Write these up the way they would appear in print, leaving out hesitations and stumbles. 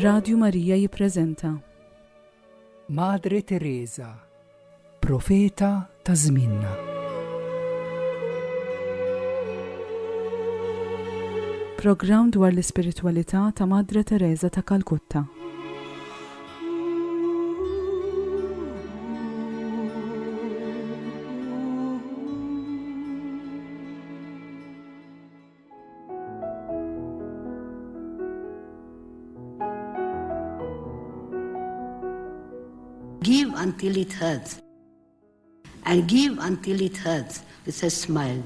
Radju Marija jippreżenta Madre Teresa, profeta ta' żminna. Programm dwar l-ispiritwalità ta' Madre Teresa ta' Kalkutta. Give until it hurts, and give until it hurts with a smile.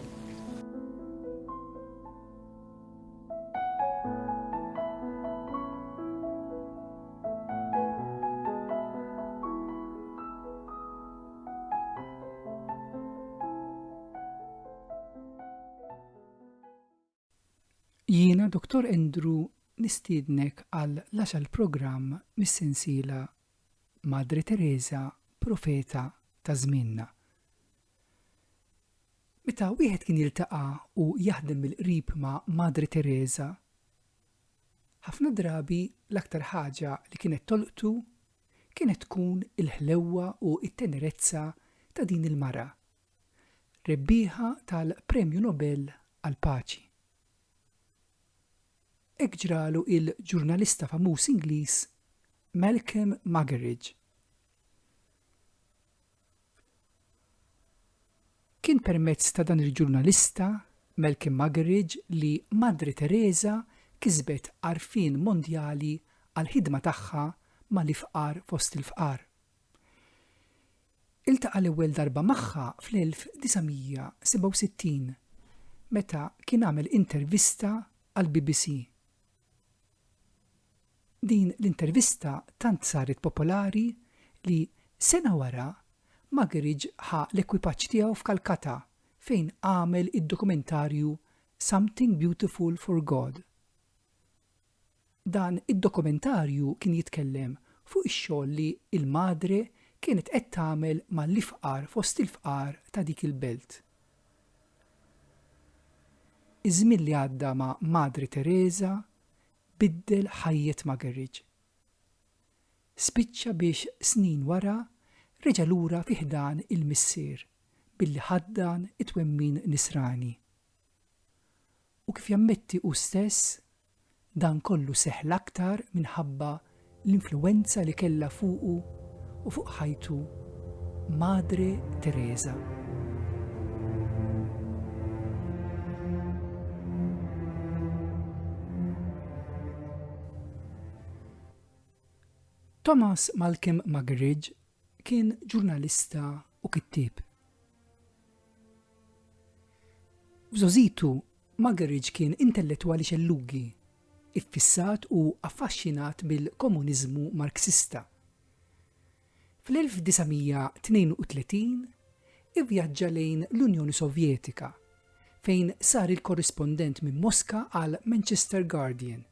Jiena Dr. Andrew nistiednek għal l-10 programm mis-sensiela Madre Teresa, profeta ta' żminna. Meta wieħed kien jiltaqa' u jaħdem mill-qrib ma' Madre Teresa, ħafna drabi l-aktar ħaġa li kienet tolqtu kienet tkun il-ħlewwa u t-tenerezza ta' din il-mara, rebbieħa tal-Premju Nobel għall-Paċi. Hekk ġralu il-ġurnalista famuż Ingliż Malcolm Muggeridge. Kien permezz ta' dan il-ġurnalista Malcolm Muggeridge li Madre Teresa kisbet għarfien mondjali għal-ħidma tagħha mal-ifqar fost il-fqar. Iltaqa' l-ewwel darba magħha fl-1967 meta kien għamel intervista għall-BBC. Din l-intervista tant saret popolari li sena wara Muggeridge ħa l-ekwipaġġ tiegħu f'Kalkata fejn għamel id-dokumentarju Something Beautiful for God. Dan id-dokumentarju kien jitkellem fuq ix-xogħol li l-madre kienet qed tagħmel mal-ifqar fost il-fqar ta' dik il-belt. Iż-żmien li għadda ma' Madre Teresa biddel ħajjet Muggeridge. Spiċċa biex snin wara reġa' lura fi ħdan il-missier billi ħaddan it-twemmin nisrani. U kif jammetti hu stess, dan kollu seħħ l-aktar minħabba l-influwenza li kellha fuqu u fuq ħajtu Madre Teresa. Thomas Malcolm Muggeridge kien ġurnalista u kittieb. F'żożitu, Muggeridge kien intellettwali xellugi, iffissat u affaxxinat bil-komuniżmu marxista. Fl-1932 ivvjaġġa lejn l-Unjoni Sovjetika fejn sar il-korrispondent minn Mosca għal Manchester Guardian.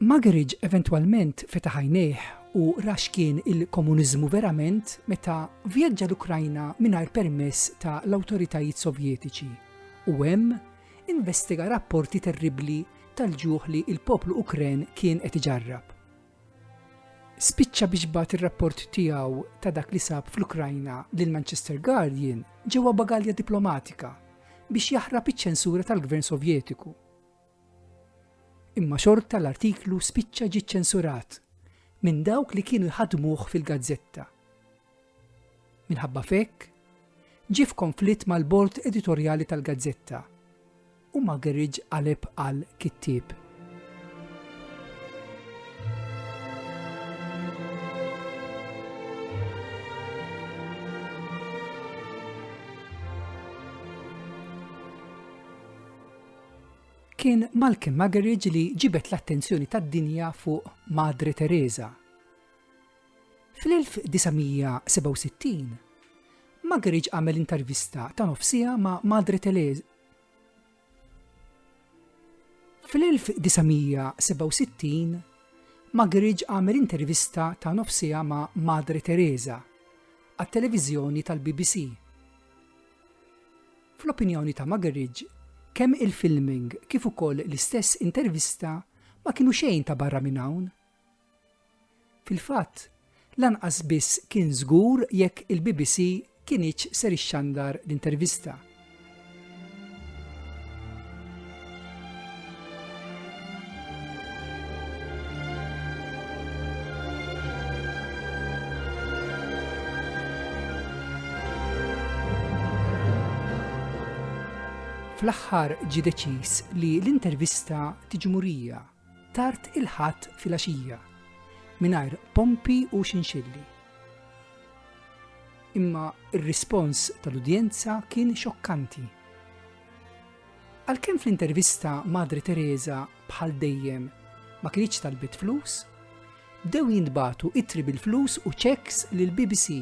Muggeridge eventwalment fetaħ għajnejh u rax kien il-komuniżmu verament meta vjaġġa l-Ukrajna mingħajr permess ta' l-awtoritajiet Sovjetiċi u hemm investiga rapporti terribbli tal-ġuħ li l-poplu Ukren kien qed iġarrab. Spiċċa biex bagħat ir-rapport tiegħu ta' dak li sab fl-Ukrajna lil Manchester Guardian ġewwa bagalja diplomatika biex jaħrab iċ-ċensura tal-Gvern Sovjetiku. Imma xorta l-artiklu spiċċa ġie ċensurat minn dawk li kienu jħadmuh fil-gazzetta. Minħabba fekk, ġie f'konflitt mal-bord editorjali tal-gazzetta u Muggeridge qaleb għal kittieb. Kien Malcolm Muggeridge li ġibet l-attenzjoni tad-dinja fuq Madre Teresa. Fl-1967, Muggeridge għamel intervista ta' nofsija ma' Madre Teresa. Fl-1967, Muggeridge għamel intervista ta' nofsija ma' Madre Teresa għat-televiżjoni tal-BBC. Fl-opinjoni ta' Muggeridge, kemm il-filming kif ukoll l-istess intervista ma kienu xejn ta' barra minn hawn. Fil-fatt, lanqas biss kien żgur jekk il-BBC kienx ser ixxandar l-intervista. Fl-aħħar ġie deċiż li l-intervista tiġi murija tard il-ħadd filgħaxija mingħajr pompi u xinxilli. Imma ir-rispons tal-udjenza kien xokkanti. Għalkemm fl-intervista Madre Teresa bħal dejjem ma kienx talbet flus, bdew jintbagħtu ittri bil-flus u checks lill-BBC.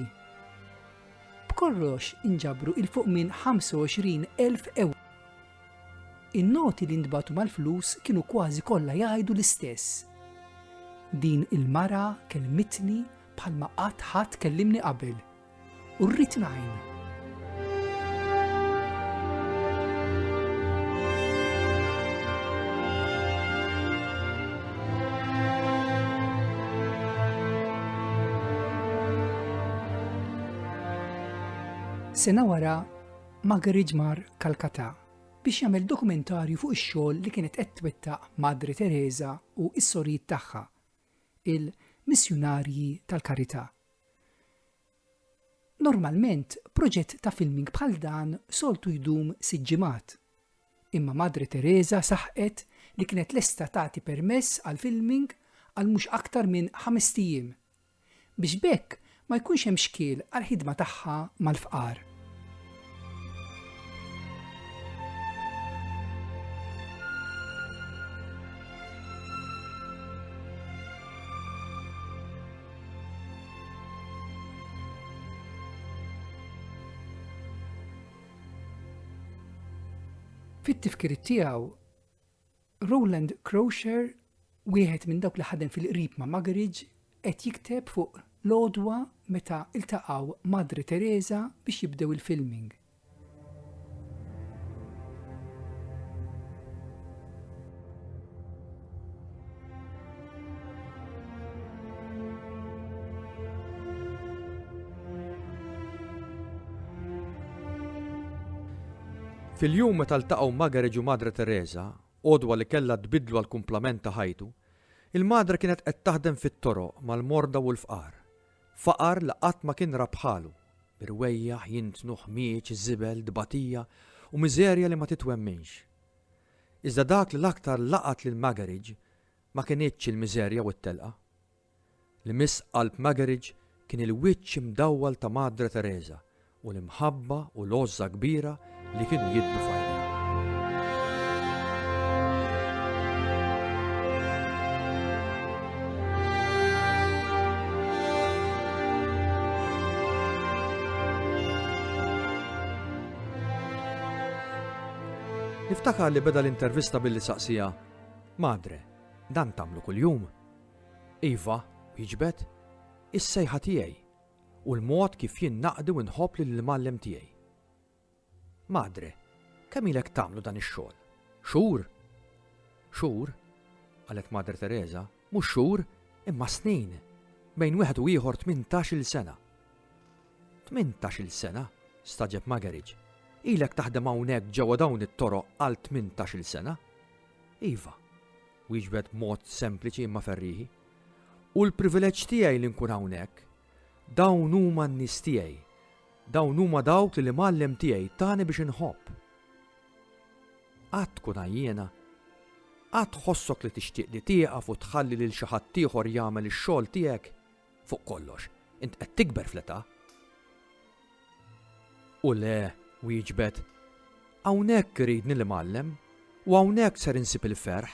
B'kollox inġabru il fuq minn 25,000 euro. In-noti li ntbagħtu mal-flus kienu kważi kollha jgħidu l-istess. Din il-mara kelmitni bħalma qatt ħadd kellimni qabel. U rrid ngħin. Sena wara, Muggeridge mar Kalkata biex jagħmel dokumentarju fuq ix-xogħol li kienet qed twettaq Madre Teresa u s-sorijiet tagħha, il-Missjonarji tal-Karità. Normalment, proġett ta' filming bħal dan soltu jdum 6 ġimgħat. Imma Madre Teresa saħqet li kienet lesta tagħti permess għal filming għal mhux aktar minn 5 ijiem biex bekk ma jkunx hemm xkiel għal ħidma tagħha mal-fqar. Fit-tifkirit tiegħu, Roland Crowsher, wieħed minn dawk li ħadem fil-qrib ma' Muggeridge, qed jikteb fuq l-għodwa meta iltaqgħu Madre Teresa biex jibdew il-filming. Fil-jum meta ltaqgħu Muggeridge u Madre Teresa, għodwa li kellha tbiddlu għal kumplament ta' ħajtu, il-madre kienet qed taħdem fit-toroq mal-morda u l-fqar. Faqar li qatt ma kien rabħalu, birwejjaħ jintnu ħmieġ, żibel, dbatija u miżerja li ma titwemminx. Iżda dak li l-aktar laqat lil Muggeridge ma kienitx il-miżerja u t-telqa. Li miss qalb Muggeridge kien il-wiċċ imdawwal ta' Madre Teresa u l-imħabba u l-għożża kbira li kienu jidbu fajna. Niftakar li beda l-intervista billi saqsija, Madre, dan tamlu kuljum? Iva, jiġbed, is-sejħa tiegħi u l-mod kif jien naqdi u nħobb li l-mallem tiegħi. Madre, kemm ilek tagħmlu dan ix-xogħol? Xhur? Xhur? Qalet Madre Teresa, mhux xhur, imma snin, bejn wieħed u ieħor 18-il sena. 18-il sena? Staġeb Muggeridge. Ilek taħdem hawnhekk ġewwa dawn it-toroq għal 18-il sena? Iva, wieġbed mod sempliċi imma ferriħi. U l-privileġġ tiegħi li nkun hawnhekk, dawn huma n-nies tiegħi. Dawn huma dawk li l-mallem tiegħi tani biex inħobb. Qatt tkun għajjiena, qatt ħossok li tixtieq li tieqaf u tħalli lil xi ħadd ieħor jagħmel ix-xogħol tiegħek fuq kollox, int qed tikber fl-età. U le, wieġbed, hawnhekk iridni li mallem u hawnhekk ser insib il-ferħ,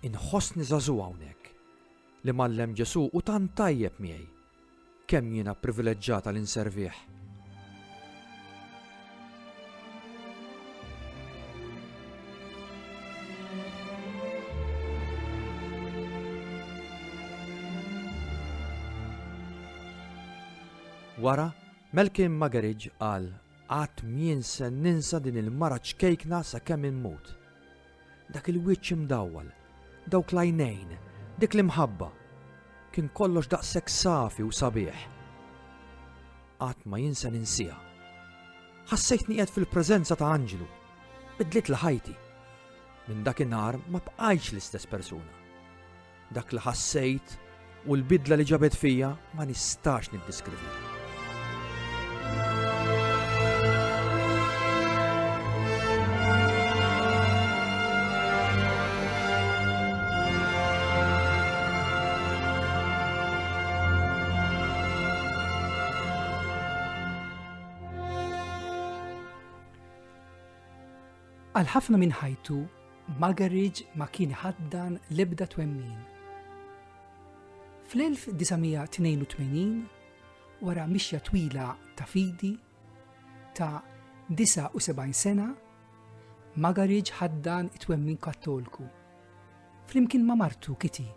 inħossni żagħżugħ hawnhekk. Li mallem Ġesu u tant tajjeb miegħi, kemm jiena privileġġjata li nservih. Wara, Malcolm Muggeridge qal qatt mien se ninsa din il-mara ċkejkna sakemm immut. Dak il-wiċċ imdawwal, dawk l-għajnejn, dik l-imħabba, kien kollox daqshekk safi u sabiħ. Qatt ma jinsa ninsiha. Ħassejtni qiegħed fil-preżenza ta' anġlu, bidlit li ħajti. Minn dakinhar ma bqajtx l-istess persuna. Dak li ħassejt u l-bidla li ġabet fija ma nistax niddiskrivi. Għal ħafna minn ħajtu, Muggeridge ma kien ħaddan l-ebda twemmin. Fl-1982, wara mixja twila ta' fidi ta' 79 sena, Muggeridge ħaddan it-twemmin kattolku, flimkien ma' martu Kitty.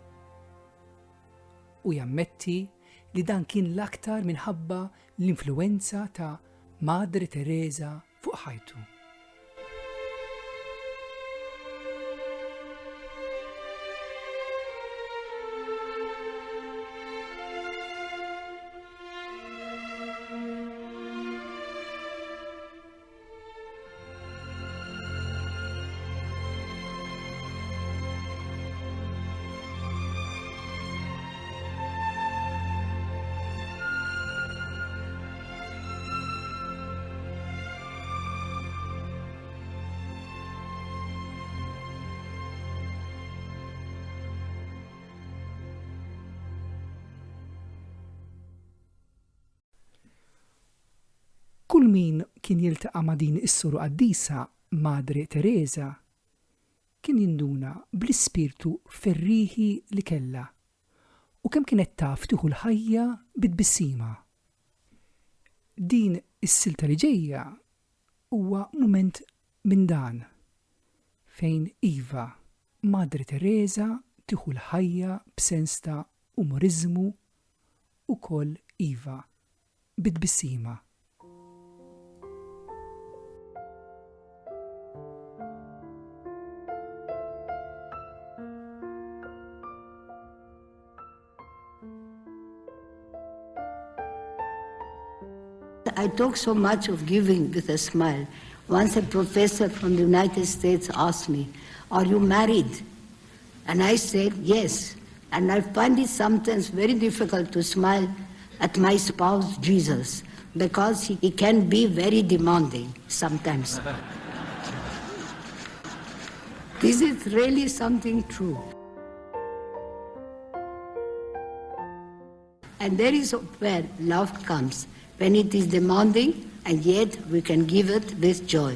U jammetti li dan kien l-aktar minħabba l-influenza ta' Madre Teresa fuq ħajtu. Kull min kien jiltaqa' ma' din is-suru qaddisa Madre Teresa kien jinduna bl-ispirtu ferriħi li kellha u kemm kienet taf tieħu l-ħajja bit-bissima. Din is-silta li ġejja huwa mument minn dan fejn iva Madre Teresa tieħu l-ħajja b'sens ta' umorizmu ukoll iva bit-bissima. I talk so much of giving with a smile. Once a professor from the United States asked me, "Are you married?" And I said, "Yes." And I find it sometimes very difficult to smile at my spouse, Jesus, because he can be very demanding sometimes. This is really something true. And there is where love comes, when it is demanding and yet we can give it with joy.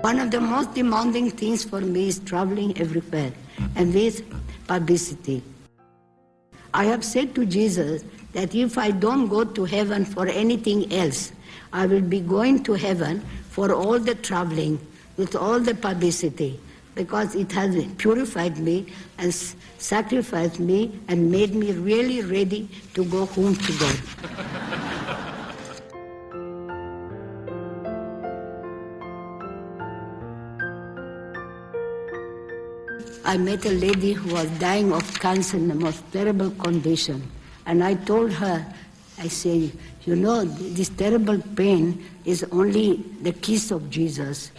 One of the most demanding things for me is traveling everywhere and with publicity. I have said to Jesus that if I don't go to heaven for anything else, I will be going to heaven for all the traveling, with all the publicity, because it has purified me and sacrificed me and made me really ready to go home to God. I met a lady who was dying of cancer in the most terrible condition. And I told her, I said, you know, this terrible pain is only the kiss of Jesus,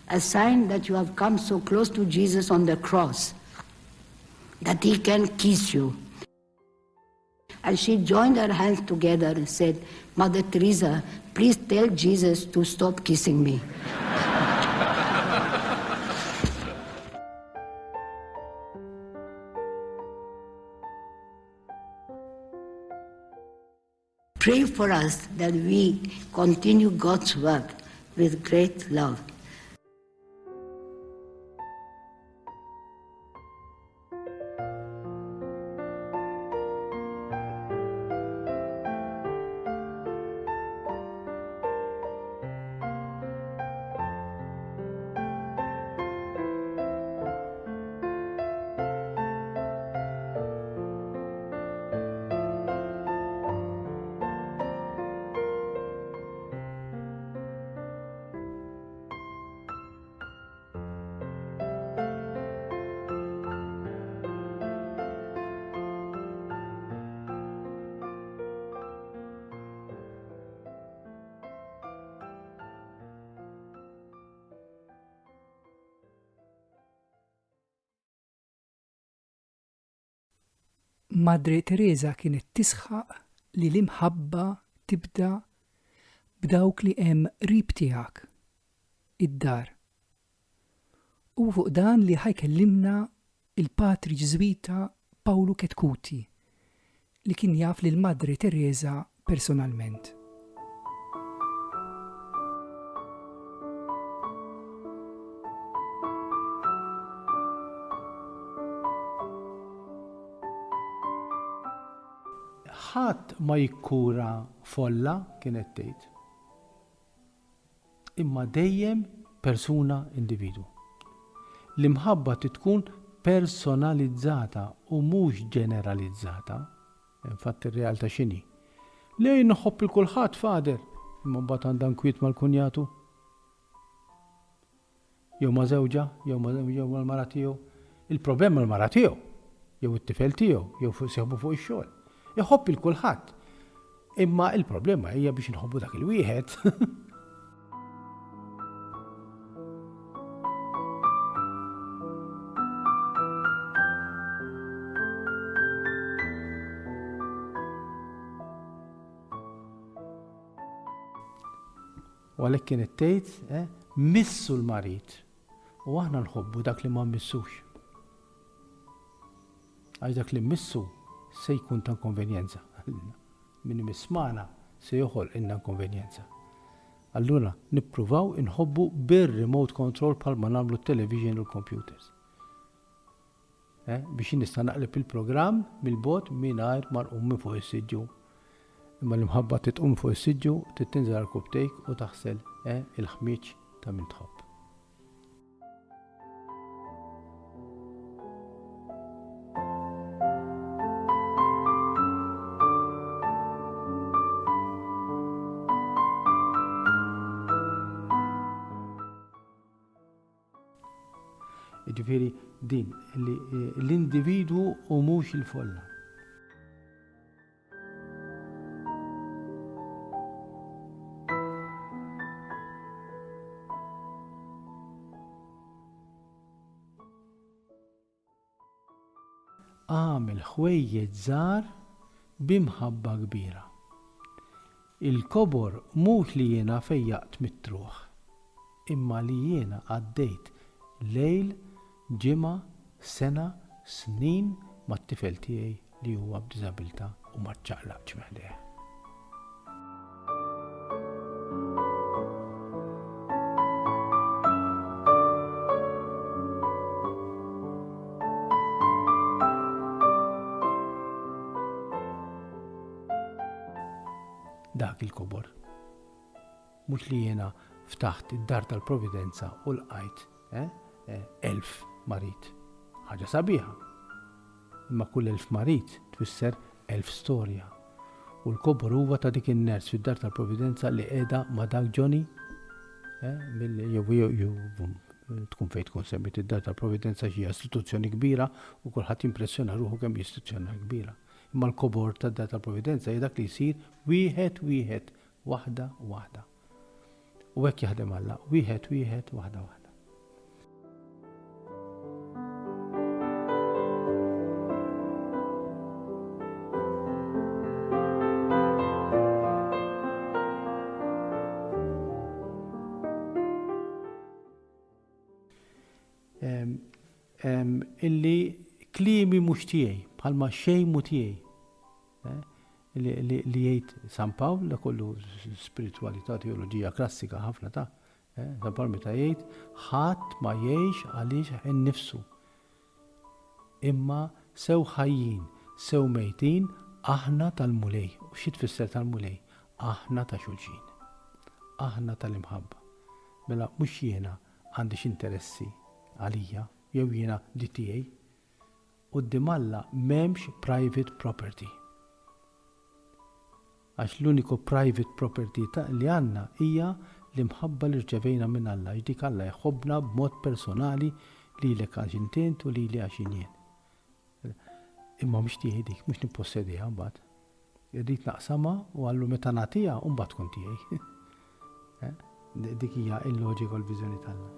a sign that you have come so close to Jesus on the cross, that he can kiss you. And she joined her hands together and said, Mother Teresa, please tell Jesus to stop kissing me. Pray for us that we continue God's work with great love. Madre Teresa kienet tisħaq li l-imħabba tibda b'dawk li hemm qrib tiegħek, id-dar. U fuq dan li ħajkellimna il-Patri Ġżwita Pawlu Ketkuti li kien jaf lil Madre Teresa personalment. Ħadd ma jikkura folla kienet tgħid. Imma dejjem persuna individu. L-imħabba tkun personalizzata u mhux ġeneralizzata. Infatti ir-realtà x'inhi? Lejn noħobb il kulħadd fader, imma mbagħad għandha nkwiet mal-kunjatu. Jew ma' żewġa, jew mal-mara tiegħu. Il-problema l-mara tiegħu, jew it-tifel tiegħu, jew seħbu fuq ix-xogħol. Iħobb il-kulħadd. Imma il-problema hija biex inħobbu dak il-wieħed. U għalhekk kienet tgħid missu l-marit u aħna nħobbu dak li ma mmissux. Għax dak li mmissu se jkun ta' konvenjenza. Min mismana se joħol inna konvenjenza. Allura nippruvaw inħobbu bir-remote control bħal ma nagħmlu t-television u l-computers. Biex nista' naqleb il-programm mill-bot mingħajr ma nqum fuq is-siġġu. Imma l-imħabba titqum fuq is-siġġu, tinżel l-kubtejk u taħsel il-ħmieġ ta' min tħobb. Ġifieri din l-individwu u mhux il-folla. Għamel ħwejjeġ żgħar b'imħabba kbira. Il-kobor mhux li jiena fejjaqt mit-truħ, imma li jiena għaddejt lejl, ġimgħa, sena, snin mat-tifel tiegħi li huwa b'diżabilità u ma ċċaqlaqx meħdejh. Dak il-kobor. Mhux li jiena ftaħt id-dar tal-Providenza u l-qajt 1000 marit. Ħaġa sabiħa. Imma kull 1000 marit tfisser 1000 storja. U l-kobor huwa ta' dik in-ners fid-dar tal-Providenza li qiegħda ma' dak Johnny jew tkun fejn tkun semmit id-dar tal-Providenza xi istituzzjoni kbira u kulħadd jimpressjona ruħu kemm istituzzjoni kbira. Imma l-kobor tad-dar tal-Providenza hija dak li jsir wieħed, waħda. U hekk jaħdem Alla, wieħed, waħda. Illi klimi mhux tiegħi bħalma xejn mu tiegħi. Li jgħid San Pawl da kollu spiritualità teoloġija klassika ħafna ta' San Pawl meta jgħid ħadd ma jgħix għaliex innifsu. Imma sew ħajjin, sew mejtin aħna tal-mulej. U xi tfisser tal-mulej? Aħna ta' xulxin. Aħna tal-imħabba. Mela mhux jiena għandix interessi għalija jew jiena di tiegħi. Quddiem Alla m'hemmx private property. Għax l-uniku private property li għandna hija l-imħabba li rċevejna minn Alla. Dik Alla jħobbna b'mod personali lilek għax intent u lili għax jien. Imma mhux tiegħi dik, mhux nippossediha mbagħad. Irrid naqsamha u għallu meta nagħtiha u mbagħad tkun tiegħi. Dik hija l-loġika u l-viżjoni tagħna.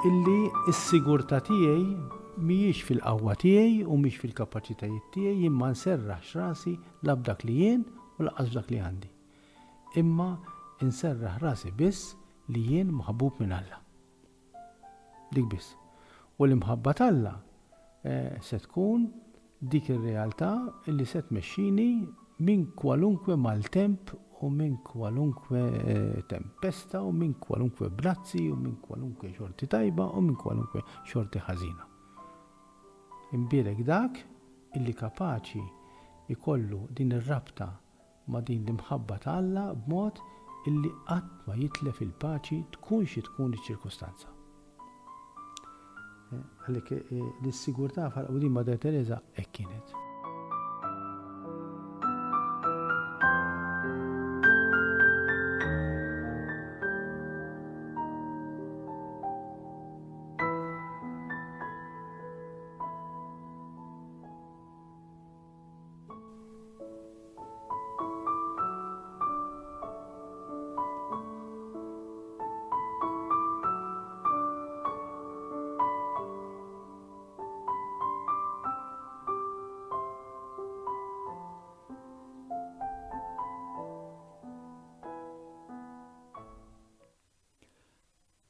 illi s-sigurtà tiegħi mhijiex fil-qawwa tiegħi u mhix fil-kapaċitajiet tiegħi imma nserraħx rasi la b'dak li jien u laqas b'dak li għandi. Imma nserraħ rasi biss li jien maħbub minn Alla. Dik biss. U l-imħabba t'Alla se tkun dik ir-realtà li se tmexxini minn kwalunkwe maltemp u minn kwalunkwe tempesta u minn kwalunkwe brazzi u minn kwalunkwe xorti tajba u minn kwalunkwe xorti ħażina. Imbierek dak illi kapaċi ikollu din ir-rabta ma' din l-imħabba ta' Alla b'mod illi qatt ma jitlef il-paċi tkun xi tkun iċ-ċirkustanza. Għalhekk l-sigurtà u din Madre Teresa hekk kienet.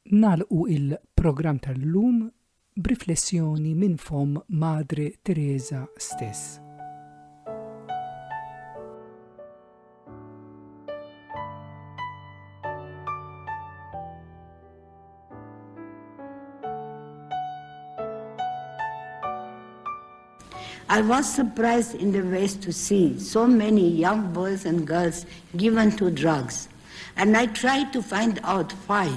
Nagħlqu il-programm tal-lum b'riflessjoni minn fom Madre Teresa stess. I was surprised in the West to see so many young boys and girls given to drugs. And I tried to find out why.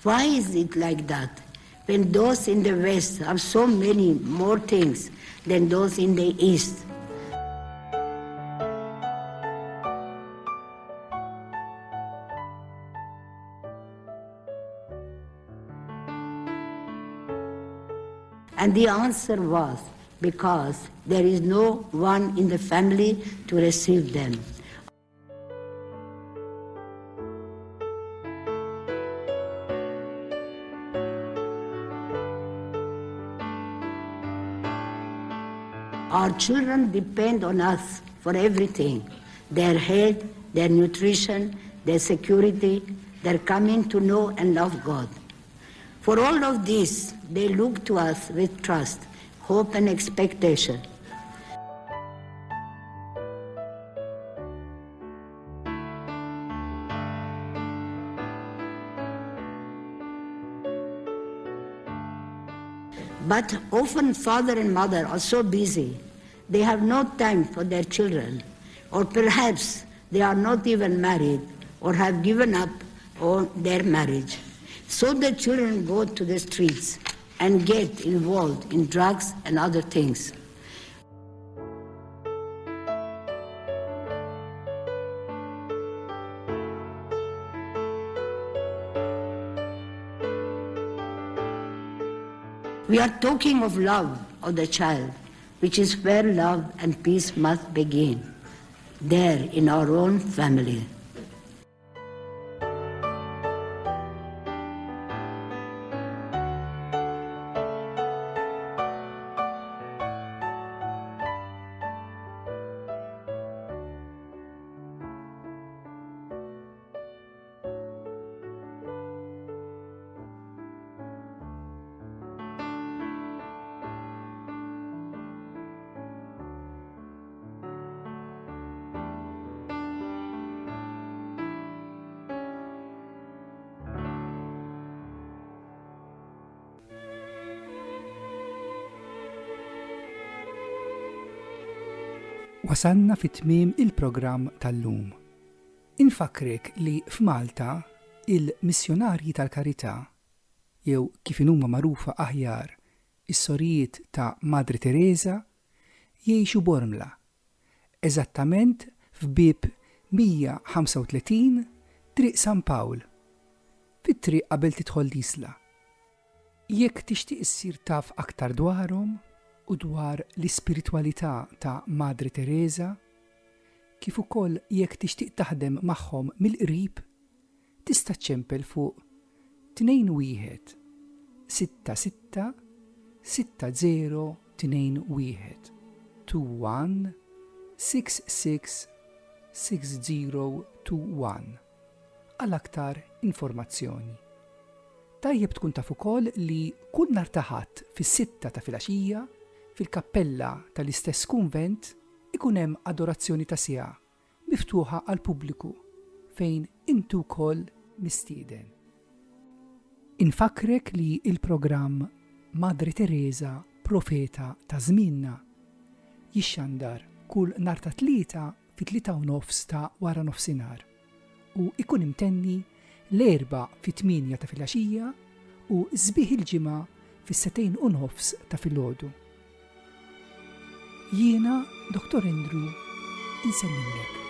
Why is it like that? When those in the West have so many more things than those in the East. And the answer was, because there is no one in the family to receive them. Our children depend on us for everything, their health, their nutrition, their security, their coming to know and love God. For all of this, they look to us with trust, hope and expectation. But often father and mother are so busy, they have no time for their children, or perhaps they are not even married or have given up on their marriage. So the children go to the streets and get involved in drugs and other things. We are talking of love of the child, which is where love and peace must begin, there in our own family. Wasanna fit-tmiem il-programm tal-lum. Infakrek li f'Malta il-missjonarji tal-karità, jew kif huma magħrufa aħjar is-sorijiet ta' Madre Teresa, jgħixu Bormla, eżattament f'bib 135 Triq San Pawl, fit-triq qabel tidħol l-isla. Jekk tixtieq issir taf aktar dwarhom u dwar l-ispiritwalità ta' Madre Teresa, kif ukoll jekk tixtieq taħdem magħhom mill-qrib, tista' ċempel fuq 21 66 6021 21 66 6021 għal aktar informazzjoni. Tajjeb tkun taf ukoll li kull nhar ta' Ħadd fis-6 ta' filgħaxija fil-kappella tal-istess kunvent ikun hemm adorazzjoni ta' siegħa miftuħa għal pubbliku fejn intu wkoll mistieden. Infakrek li il-programm Madre Teresa Profeta ta' Żmienna jixxandar kull nhar ta' tlieta fit-3:30 ta' wara nofsinhar u ikun imtenni l-4 fit-8 ta' filgħaxija u żbieħ il-ġimgħa fis-2:30 ta' filgħodu. Jiena, Dr. Andrew, insellilek.